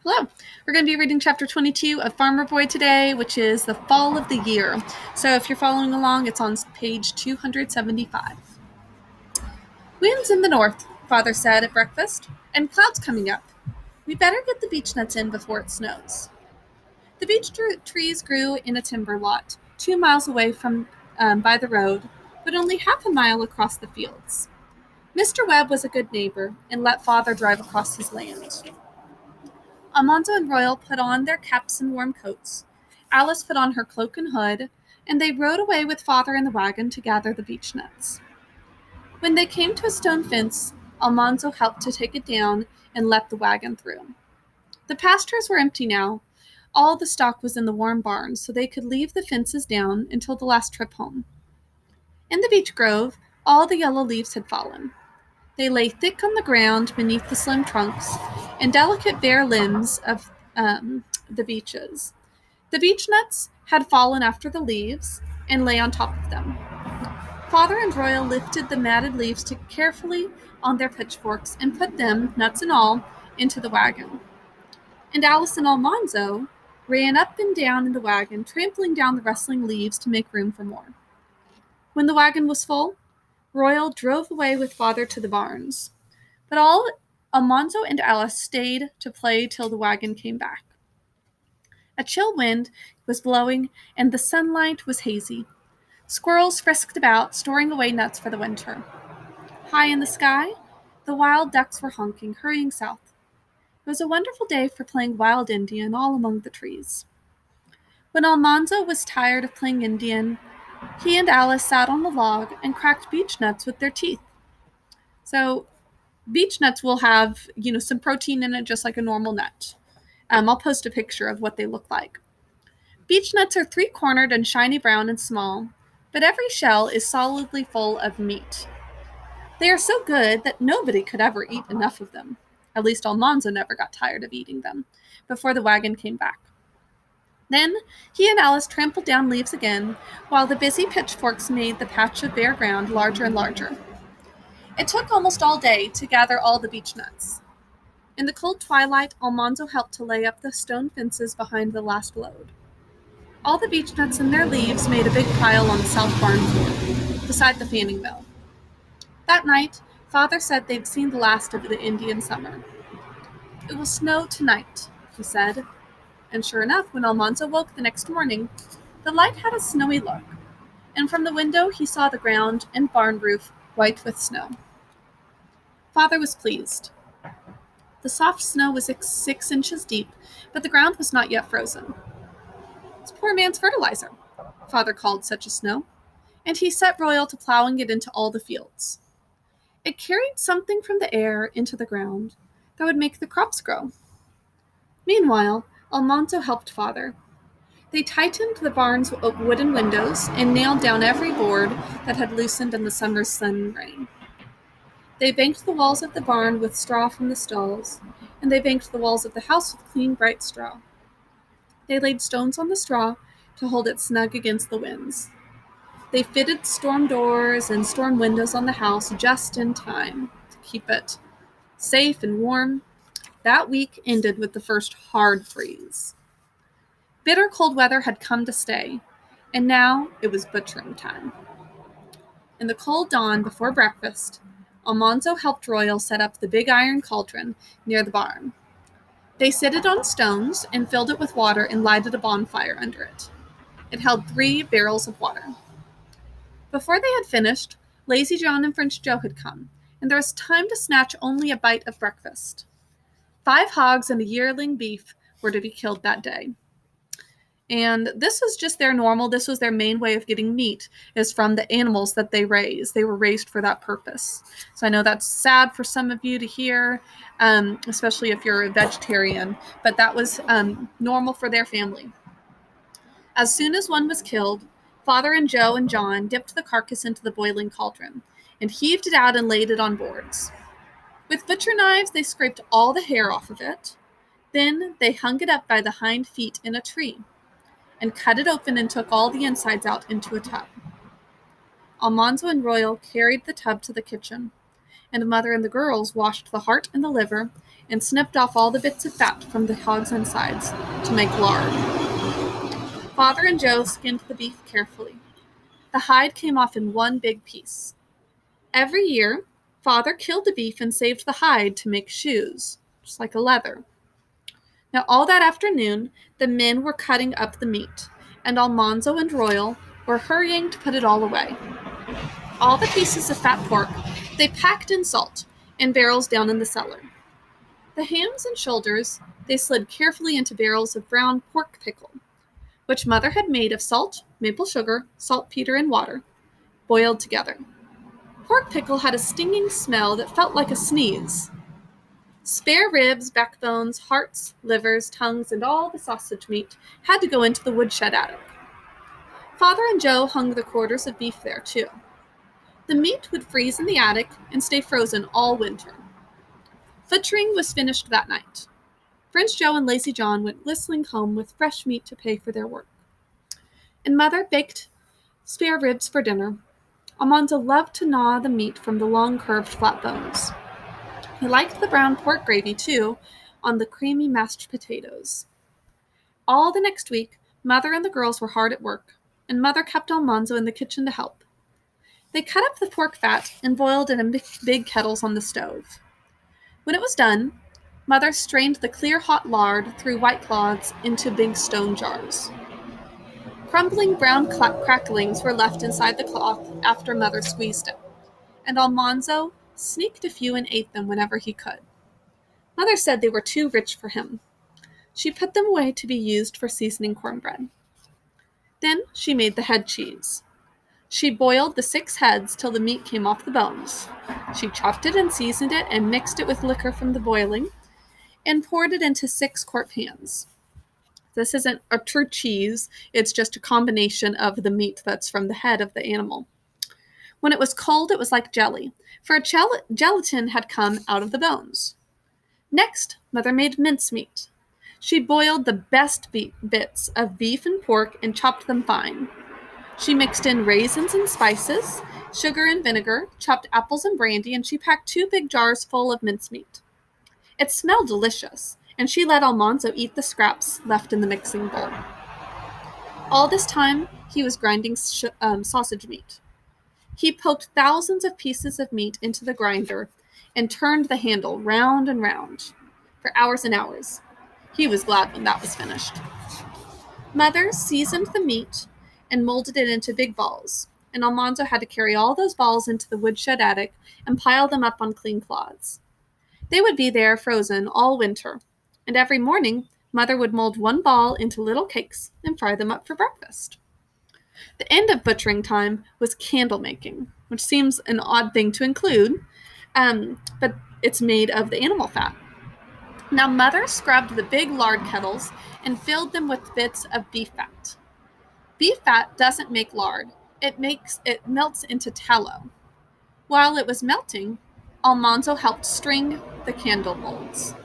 Hello. We're going to be reading chapter 22 of Farmer Boy today, which is the fall of the year. So if you're following along, it's on page 275. Winds in the north, Father said at breakfast, and clouds coming up. We better get the beech nuts in before it snows. The beech trees grew in a timber lot, 2 miles away from by the road, but only half a mile across the fields. Mr. Webb was a good neighbor and let Father drive across his land. Almanzo and Royal put on their caps and warm coats. Alice put on her cloak and hood, and they rode away with Father in the wagon to gather the beech nuts. When they came to a stone fence, Almanzo helped to take it down and let the wagon through. The pastures were empty now. All the stock was in the warm barns, so they could leave the fences down until the last trip home. In the beech grove, all the yellow leaves had fallen. They lay thick on the ground beneath the slim trunks and delicate bare limbs of the beeches. The beech nuts had fallen after the leaves and lay on top of them. Father and Royal lifted the matted leaves carefully on their pitchforks and put them, nuts and all, into the wagon. And Alice and Almanzo ran up and down in the wagon, trampling down the rustling leaves to make room for more. When the wagon was full, Royal drove away with Father to the barns, but all Almanzo and Alice stayed to play till the wagon came back. A chill wind was blowing, and the sunlight was hazy. Squirrels frisked about, storing away nuts for the winter. High in the sky, the wild ducks were honking, hurrying south. It was a wonderful day for playing wild Indian all among the trees. When Almanzo was tired of playing Indian, he and Alice sat on the log and cracked beech nuts with their teeth. So beech nuts will have, some protein in it, just like a normal nut. I'll post a picture of what they look like. Beech nuts are 3-cornered and shiny brown and small, but every shell is solidly full of meat. They are so good that nobody could ever eat enough of them. At least Almanzo never got tired of eating them before the wagon came back. Then he and Alice trampled down leaves again, while the busy pitchforks made the patch of bare ground larger and larger. It took almost all day to gather all the beech nuts. In the cold twilight, Almanzo helped to lay up the stone fences behind the last load. All the beech nuts and their leaves made a big pile on the south barn floor, beside the fanning mill. That night, Father said they'd seen the last of the Indian summer. "It will snow tonight," he said. And sure enough, when Almanzo woke the next morning, the light had a snowy look, and from the window he saw the ground and barn roof white with snow. Father was pleased. The soft snow was 6 inches deep, but the ground was not yet frozen. "It's poor man's fertilizer," Father called such a snow, and he set Royal to plowing it into all the fields. It carried something from the air into the ground that would make the crops grow. Meanwhile, Almanzo helped Father. They tightened the barn's wooden windows and nailed down every board that had loosened in the summer's sun and rain. They banked the walls of the barn with straw from the stalls, and they banked the walls of the house with clean, bright straw. They laid stones on the straw to hold it snug against the winds. They fitted storm doors and storm windows on the house just in time to keep it safe and warm. That week ended with the first hard freeze. Bitter cold weather had come to stay, and now it was butchering time. In the cold dawn before breakfast, Almanzo helped Royal set up the big iron cauldron near the barn. They set it on stones and filled it with water and lighted a bonfire under it. It held 3 barrels of water. Before they had finished, Lazy John and French Joe had come, and there was time to snatch only a bite of breakfast. 5 hogs and a yearling beef were to be killed that day. And this was just this was their main way of getting meat, is from the animals that they raised. They were raised for that purpose. So I know that's sad for some of you to hear, especially if you're a vegetarian, but that was normal for their family. As soon as one was killed, Father and Joe and John dipped the carcass into the boiling cauldron and heaved it out and laid it on boards. With butcher knives, they scraped all the hair off of it. Then they hung it up by the hind feet in a tree and cut it open and took all the insides out into a tub. Almanzo and Royal carried the tub to the kitchen, and Mother and the girls washed the heart and the liver and snipped off all the bits of fat from the hog's insides to make lard. Father and Joe skinned the beef carefully. The hide came off in one big piece. Every year, Father killed the beef and saved the hide to make shoes, just like a leather. Now, all that afternoon, the men were cutting up the meat, and Almanzo and Royal were hurrying to put it all away. All the pieces of fat pork they packed in salt in barrels down in the cellar. The hams and shoulders they slid carefully into barrels of brown pork pickle, which Mother had made of salt, maple sugar, saltpeter, and water, boiled together. Pork pickle had a stinging smell that felt like a sneeze. Spare ribs, backbones, hearts, livers, tongues, and all the sausage meat had to go into the woodshed attic. Father and Joe hung the quarters of beef there, too. The meat would freeze in the attic and stay frozen all winter. Butchering was finished that night. Prince Joe and Lazy John went whistling home with fresh meat to pay for their work. And Mother baked spare ribs for dinner. Almanzo loved to gnaw the meat from the long, curved, flat bones. He liked the brown pork gravy, too, on the creamy mashed potatoes. All the next week, Mother and the girls were hard at work, and Mother kept Almanzo in the kitchen to help. They cut up the pork fat and boiled it in big kettles on the stove. When it was done, Mother strained the clear hot lard through white cloths into big stone jars. Crumbling brown cracklings were left inside the cloth after Mother squeezed it, and Almanzo sneaked a few and ate them whenever he could. Mother said they were too rich for him. She put them away to be used for seasoning cornbread. Then she made the head cheese. She boiled the 6 heads till the meat came off the bones. She chopped it and seasoned it and mixed it with liquor from the boiling and poured it into 6-quart pans. This isn't a true cheese, it's just a combination of the meat that's from the head of the animal. When it was cold, it was like jelly, for a gelatin had come out of the bones. Next, Mother made mincemeat. She boiled the best bits of beef and pork and chopped them fine. She mixed in raisins and spices, sugar and vinegar, chopped apples and brandy, and she packed 2 big jars full of mincemeat. It smelled delicious, and she let Almanzo eat the scraps left in the mixing bowl. All this time, he was grinding sausage meat. He poked thousands of pieces of meat into the grinder and turned the handle round and round for hours and hours. He was glad when that was finished. Mother seasoned the meat and molded it into big balls, and Almanzo had to carry all those balls into the woodshed attic and pile them up on clean cloths. They would be there frozen all winter, and every morning Mother would mold one ball into little cakes and fry them up for breakfast. The end of butchering time was candle making, which seems an odd thing to include, but it's made of the animal fat. Now Mother scrubbed the big lard kettles and filled them with bits of beef fat. Beef fat doesn't make lard. It melts into tallow. While it was melting, Almanzo helped string the candle molds.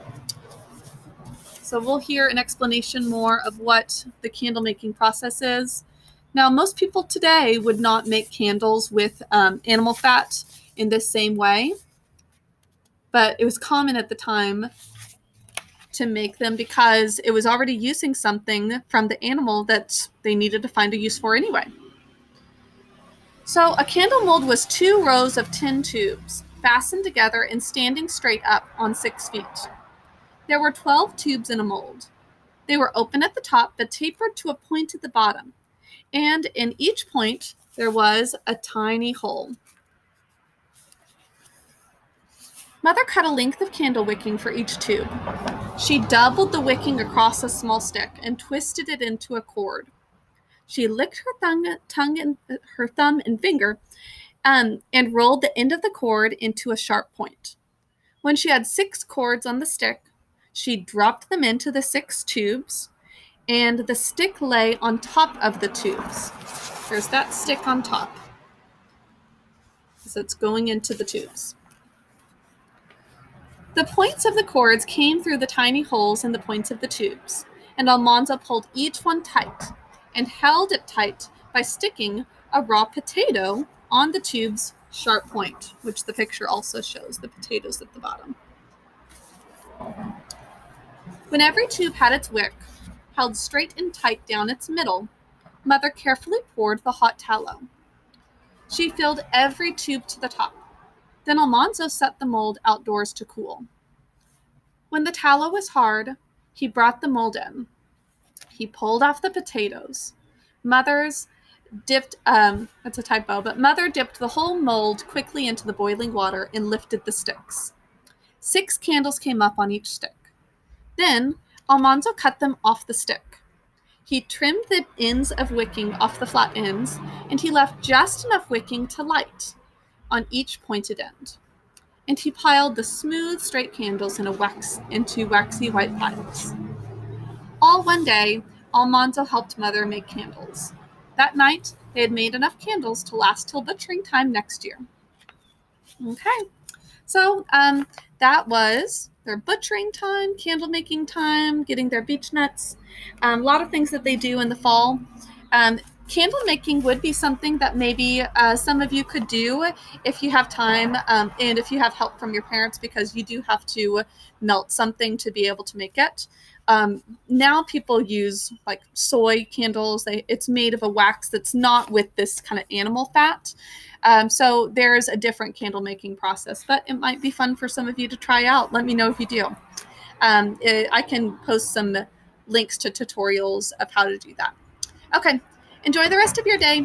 So we'll hear an explanation more of what the candle making process is. Now, most people today would not make candles with animal fat in this same way, but it was common at the time to make them because it was already using something from the animal that they needed to find a use for anyway. So a candle mold was 2 rows of tin tubes fastened together and standing straight up on 6 feet. There were 12 tubes in a mold. They were open at the top but tapered to a point at the bottom, and in each point there was a tiny hole. Mother cut a length of candle wicking for each tube. She doubled the wicking across a small stick and twisted it into a cord. She licked her thumb and finger and rolled the end of the cord into a sharp point. When she had 6 cords on the stick, she dropped them into the 6 tubes, and the stick lay on top of the tubes. There's that stick on top. So it's going into the tubes. The points of the cords came through the tiny holes in the points of the tubes, and Almanzo pulled each one tight and held it tight by sticking a raw potato on the tube's sharp point, which the picture also shows the potatoes at the bottom. When every tube had its wick held straight and tight down its middle, Mother carefully poured the hot tallow. She filled every tube to the top. Then Almanzo set the mold outdoors to cool. When the tallow was hard, he brought the mold in. He pulled off the potatoes. Mother's dipped, that's a typo, but Mother dipped the whole mold quickly into the boiling water and lifted the sticks. 6 candles came up on each stick. Then Almanzo cut them off the stick. He trimmed the ends of wicking off the flat ends, and he left just enough wicking to light on each pointed end. And he piled the smooth, straight candles into waxy white piles. All one day, Almanzo helped Mother make candles. That night, they had made enough candles to last till butchering time next year. Okay, so that was their butchering time, candle making time, getting their beech nuts, a lot of things that they do in the fall. Candle making would be something that maybe some of you could do if you have time and if you have help from your parents, because you do have to melt something to be able to make it. Now people use like soy candles. It's made of a wax that's not with this kind of animal fat. So there's a different candle making process, but it might be fun for some of you to try out. Let me know if you do. I can post some links to tutorials of how to do that. Okay, enjoy the rest of your day.